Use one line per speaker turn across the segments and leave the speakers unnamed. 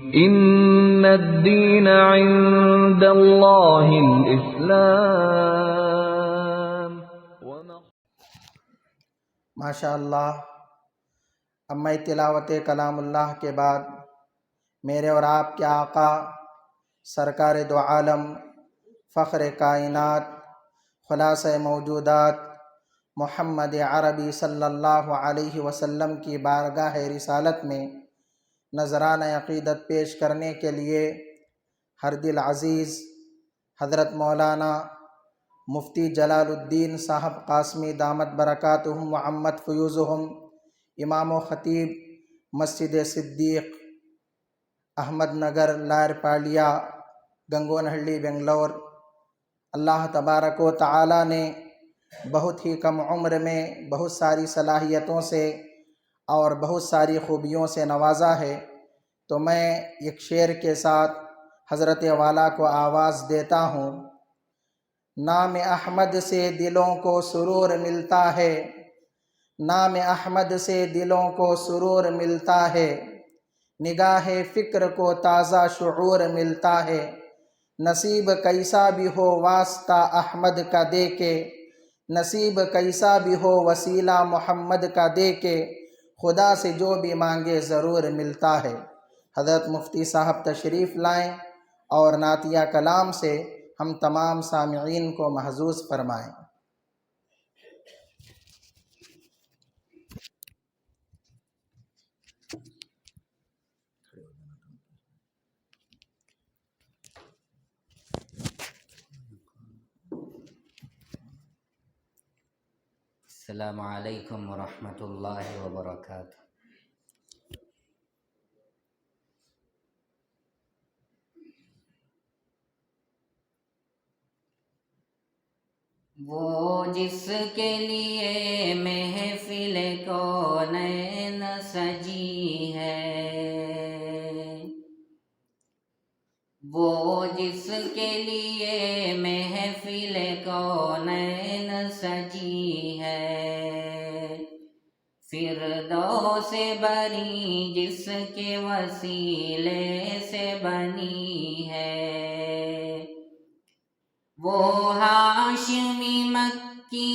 ان الدین عند اللہ الاسلام.
ماشاء اللہ. اب میں تلاوت کلام اللہ کے بعد میرے اور آپ کے آقا سرکار دو عالم فخر کائنات خلاصہ موجودات محمد عربی صلی اللہ علیہ وسلم کی بارگاہ رسالت میں نذرانہ عقیدت پیش کرنے کے لیے ہر دل عزیز حضرت مولانا مفتی جلال الدین صاحب قاسمی دامت برکاتہم وعمت فیوزہم امام و خطیب مسجد صدیق احمد نگر لائر پالیہ گنگونہلی بنگلور. اللہ تبارک و تعالی نے بہت ہی کم عمر میں بہت ساری صلاحیتوں سے اور بہت ساری خوبیوں سے نوازا ہے. تو میں ایک شعر کے ساتھ حضرت والا کو آواز دیتا ہوں. نام احمد سے دلوں کو سرور ملتا ہے، نام احمد سے دلوں کو سرور ملتا ہے، نگاہ فکر کو تازہ شعور ملتا ہے. نصیب کیسا بھی ہو واسطہ احمد کا دے کے، نصیب کیسا بھی ہو وسیلہ محمد کا دے کے، خدا سے جو بھی مانگے ضرور ملتا ہے. حضرت مفتی صاحب تشریف لائیں اور نعتیہ کلام سے ہم تمام سامعین کو محظوظ فرمائیں.
السلام علیکم ورحمۃ اللہ وبرکاتہ. وہ جس کے لیے محفل کونین سجی ہے، وہ جس کے لیے محفل کونین سجی ہے، فردوس بری جس کے وسیلے سے بنی ہے، وہ ہاشمی مکی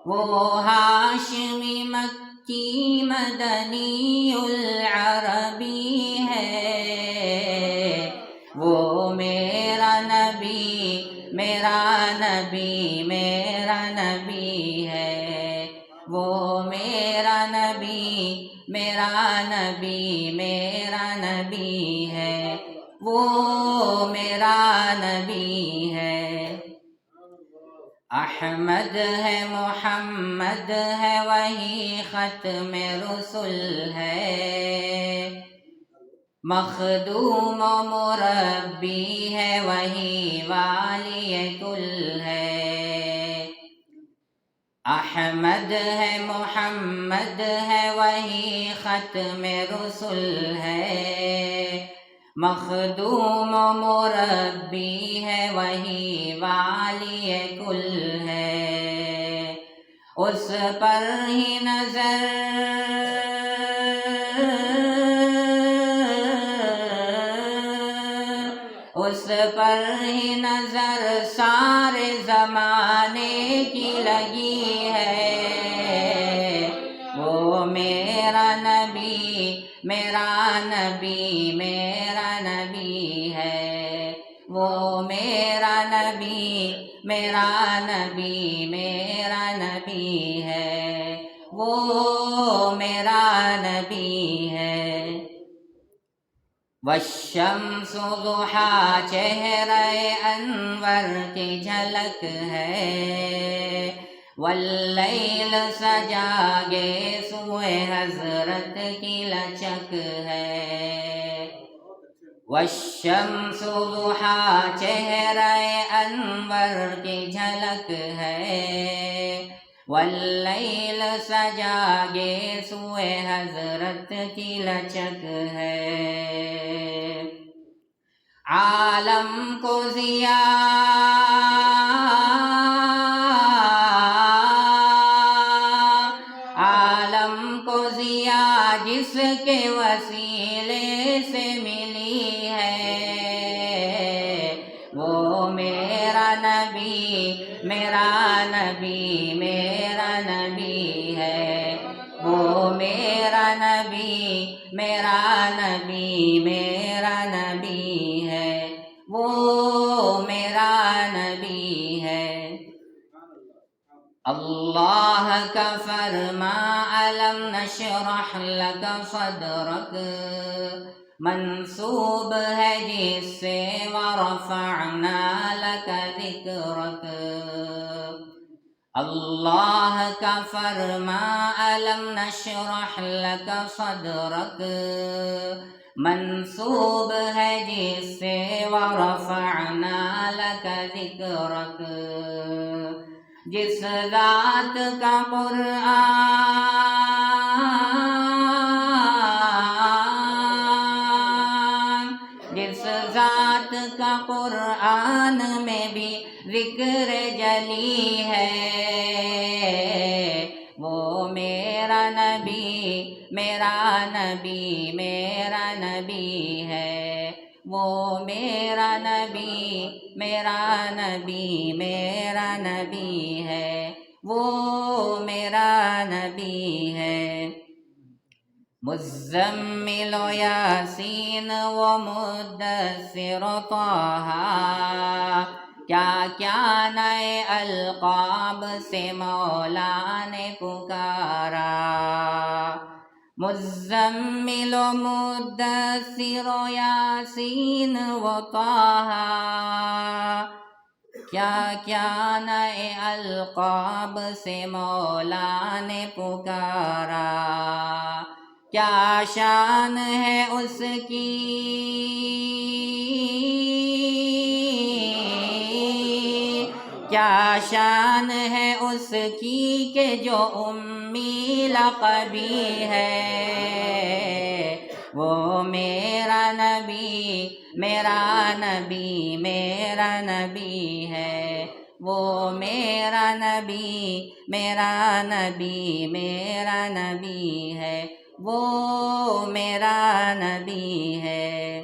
وہ ہاشمی مکی مدنی العربی ہے، وہ میرا نبی میرا نبی میرا نبی ہے، وہ میرا نبی میرا نبی میرا نبی ہے، وہ میرا نبی ہے. احمد ہے محمد ہے وہی ختم رسل ہے، مخدوم و مربی ہے وہی والی کل ہے. احمد ہے محمد ہے وہی ختم رسل ہے، مخدوم و مربی ہے وہی والی کل ہے. اس پر ہی نظر اس پر ہی نظر سارے زمانے کی لگی ہے، وہ میرا نبی میرا نبی میرا نبی ہے، وہ میرا نبی میرا نبی میرا نبی ہے، وہ میرا نبی ہے. والشمس ضحیٰ چہرہ انور کی جھلک ہے، واللیل سجاگے سوئے حضرت کی لچک ہے. والشمس ضحیٰ چہرہ انور کی جھلک ہے، واللیل سجاگے سوئے حضرت کی لچک ہے. عالم کو ضیاء ضیا جس کے وسیلے سے ملی ہے، وہ میرا نبی میرا نبی میرا نبی ہے، وہ میرا نبی میرا نبی میرا نبی ہے، وہ میرا نبی ہے۔ اللہ کا فرما علم نشرح لک صدرک منسوب ہے جس سے ورفعنا لک ذکرک۔ اللہ کا فرما علم نشرح لک صدرک منسوب ہے جس سے ورفعنا لک ذکرک۔ جس ذات کا قرآن جس ذات کا قرآن میں بھی ذکر جلی ہے، وہ میرا نبی میرا نبی میرا نبی ہے، وہ میرا نبی میرا نبی میرا نبی ہے، وہ میرا نبی ہے۔ مزمل و یاسین و مدثر و طٰہٰ، کیا کیا نئے القاب سے مولا نے پکارا۔ مزمل و مدثر و یاسین و طٰہٰ، کیا کیا نئے القاب سے مولا نے پکارا۔ کیا شان ہے اس کی کیا شان ہے اس کی کہ جو امی لقبی ہے، وہ میرا نبی میرا نبی میرا نبی ہے، وہ میرا نبی میرا نبی میرا نبی ہے، وہ میرا نبی ہے۔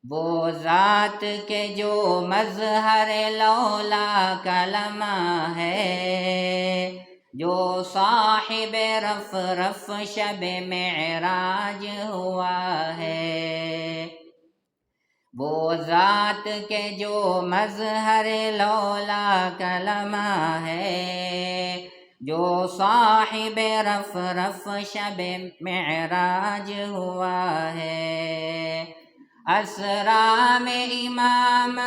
وہ ذات کے جو مظہر لولا کلمہ ہے، جو صاحب رف رف شب معراج ہوا ہے، وہ ذات کے جو مظہر لولا کلمہ ہے، جو صاحب رف رف شب معراج ہوا ہے۔ اسرا میں امامت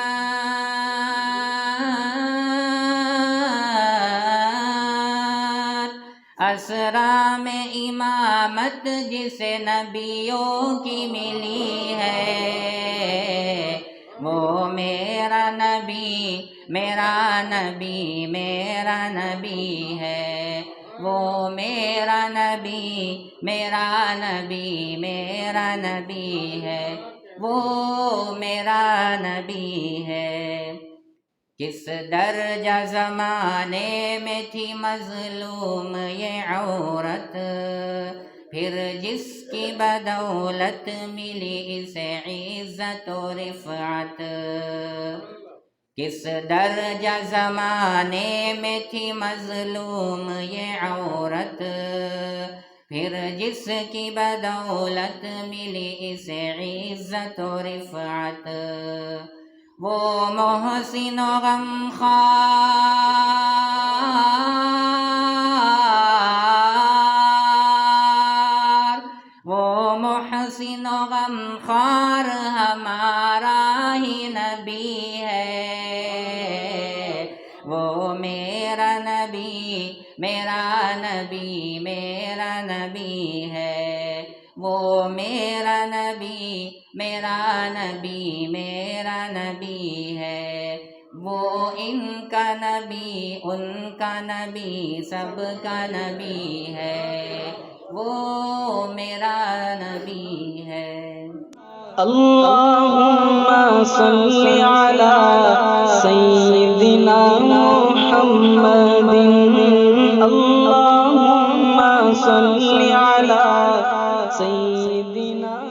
اسرا میں امامت جسے نبیوں کی ملی ہے، وہ میرا نبی میرا نبی میرا نبی ہے، وہ میرا نبی میرا نبی میرا نبی ہے، وہ میرا نبی ہے۔ کس درجہ زمانے میں تھی مظلوم یہ عورت، پھر جس کی بدولت ملی اسے عزت و رفعت۔ کس درجہ زمانے میں تھی مظلوم یہ عورت، پھر جس کی بدولت ملی اسے عزت و رفعت۔ وہ محسن و غمخوار وہ محسن و غمخوار ہمارا ہی نبی ہے، وہ میرا نبی میرا نبی میرا نبی ہے، وہ میرا نبی میرا نبی میرا نبی ہے، وہ ان کا نبی ان کا نبی سب کا نبی ہے، وہ میرا نبی ہے۔
اللہم صلی علی سیدنا محمد، اللہم صل على سيدنا